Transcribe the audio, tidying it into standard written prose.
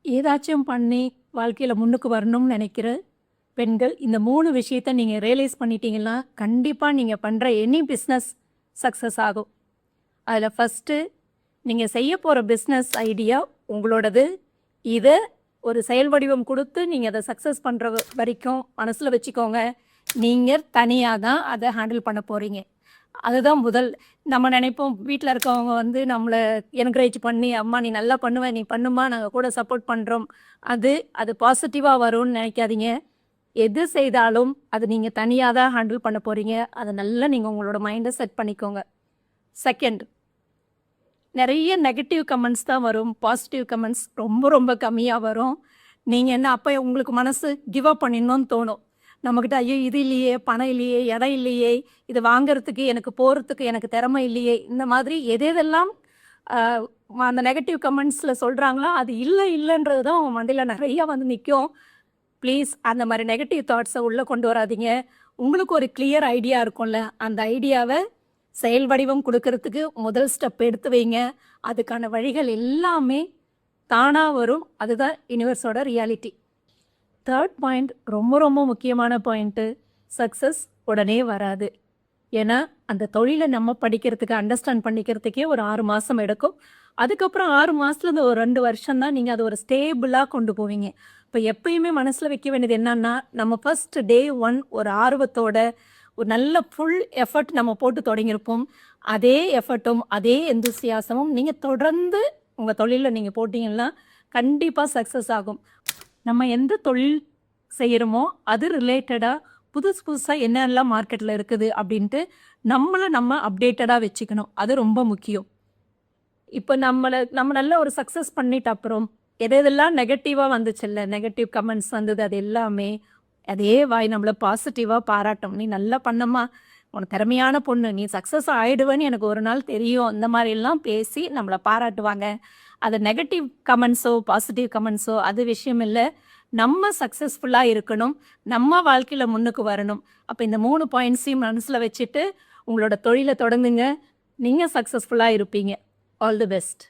ஏதாச்சும் பண்ணி வாழ்க்கையில் முன்னுக்கு வரணும்னு நினைக்கிற பெண்கள் இந்த 3 விஷயத்த நீங்கள் ரியலைஸ் பண்ணிட்டீங்கன்னா கண்டிப்பாக நீங்கள் பண்ணுற எனி பிஸ்னஸ் சக்ஸஸ் ஆகும். அதில் ஃபஸ்ட்டு நீங்கள் செய்ய போகிற பிஸ்னஸ் ஐடியா உங்களோடது. இதை ஒரு செயல் வடிவம் கொடுத்து நீங்கள் அதை சக்ஸஸ் பண்ணுற வரைக்கும் மனசில் வச்சுக்கோங்க. நீங்கள் தனியாக தான் அதை ஹேண்டில் பண்ண போகிறீங்க. அதுதான் முதல். நம்ம நினைப்போம் வீட்டில் இருக்கவங்க வந்து நம்மளை என்கரேஜ் பண்ணி, அம்மா நீ நல்லா பண்ணுவ, நீ பண்ணுமா, நாங்கள் கூட சப்போர்ட் பண்ணுறோம். அது பாசிட்டிவாக வரும்னு நினைக்காதீங்க. எது செய்தாலும் அது நீங்கள் தனியாக தான் ஹேண்டில் பண்ண போகிறீங்க. அதை நல்லா நீங்கள் உங்களோட மைண்டை செட் பண்ணிக்கோங்க. செகண்ட், நிறைய நெகட்டிவ் கமெண்ட்ஸ் தான் வரும். பாசிட்டிவ் கமெண்ட்ஸ் ரொம்ப ரொம்ப கம்மியாக வரும். நீங்கள் என்ன அப்போ உங்களுக்கு மனசு கிவ் அப் பண்ணிடணும்னு தோணும். நம்மக்கிட்ட ஐயோ இது இல்லையே, பணம் இல்லையே, இடம் இல்லையே, இது வாங்கிறதுக்கு எனக்கு போகிறதுக்கு எனக்கு திறமை இல்லையே, இந்த மாதிரி எதெல்லாம் அந்த நெகட்டிவ் கமெண்ட்ஸில் சொல்கிறாங்களோ அது இல்லைன்றது தான் அவங்க மண்டையில் நிறையா வந்து நிற்கும். ப்ளீஸ் அந்த மாதிரி நெகட்டிவ் தாட்ஸை உள்ளே கொண்டு வராதிங்க. உங்களுக்கு ஒரு கிளியர் ஐடியா இருக்கும்ல, அந்த ஐடியாவை செயல் வடிவம் கொடுக்கறதுக்கு முதல் ஸ்டெப் எடுத்து வைங்க. அதுக்கான வழிகள் எல்லாமே தானாக வரும். அதுதான் யூனிவர்ஸோட ரியாலிட்டி. தேர்ட் பாயிண்ட் ரொம்ப ரொம்ப முக்கியமான பாயிண்ட்டு, சக்ஸஸ் உடனே வராது. ஏன்னா அந்த தொழிலை நம்ம படிக்கிறதுக்கு அண்டர்ஸ்டாண்ட் பண்ணிக்கிறதுக்கே ஒரு 6 மாதம் எடுக்கும். அதுக்கப்புறம் 6 மாதத்துலேருந்து ஒரு 2 வருஷம் தான் நீங்கள் அதை ஒரு ஸ்டேபிளாக கொண்டு போவீங்க. இப்போ எப்பயுமே மனசில் வைக்க வேண்டியது என்னன்னா, நம்ம ஃபஸ்ட் டே 1 ஒரு ஆர்வத்தோட ஒரு நல்ல ஃபுல் எஃபர்ட் நம்ம போட்டு தொடங்கியிருப்போம். அதே எஃபர்ட்டும் அதே எந்தூசியாசமும் நீங்கள் தொடர்ந்து உங்கள் தொழிலில் நீங்கள் போட்டிங்கன்னா கண்டிப்பாக சக்ஸஸ் ஆகும். நம்ம எந்த தொழில் செய்கிறோமோ அது ரிலேட்டடாக புதுசாக என்னெல்லாம் மார்க்கெட்டில் இருக்குது அப்படின்ட்டு நம்ம அப்டேட்டடாக வச்சுக்கணும். அது ரொம்ப முக்கியம். இப்போ நம்ம நல்ல ஒரு சக்ஸஸ் பண்ணிட்ட அப்புறம் எதெல்லாம் நெகட்டிவாக வந்துச்சுல்ல, நெகட்டிவ் கமெண்ட்ஸ் வந்தது, அது எல்லாமே அதே வாய் நம்மளை பாசிட்டிவாக பாராட்டும். நீ நல்லா பண்ணம்மா, உனக்கு திறமையான பொண்ணு, நீ சக்ஸஸ் ஆகிடுவேன்னு எனக்கு ஒரு நாள் தெரியும், இந்த மாதிரிலாம் பேசி நம்மளை பாராட்டுவாங்க. அது நெகட்டிவ் கமெண்ட்ஸோ பாசிட்டிவ் கமெண்ட்ஸோ அது விஷயம் இல்லை. நம்ம சக்ஸஸ்ஃபுல்லாக இருக்கணும், நம்ம வாழ்க்கையில் முன்னுக்கு வரணும். அப்போ இந்த 3 பாயிண்ட்ஸையும் மனசில் வச்சுட்டு உங்களோட தொழிலை தொடங்குங்க. நீங்கள் சக்ஸஸ்ஃபுல்லாக இருப்பீங்க. All the best.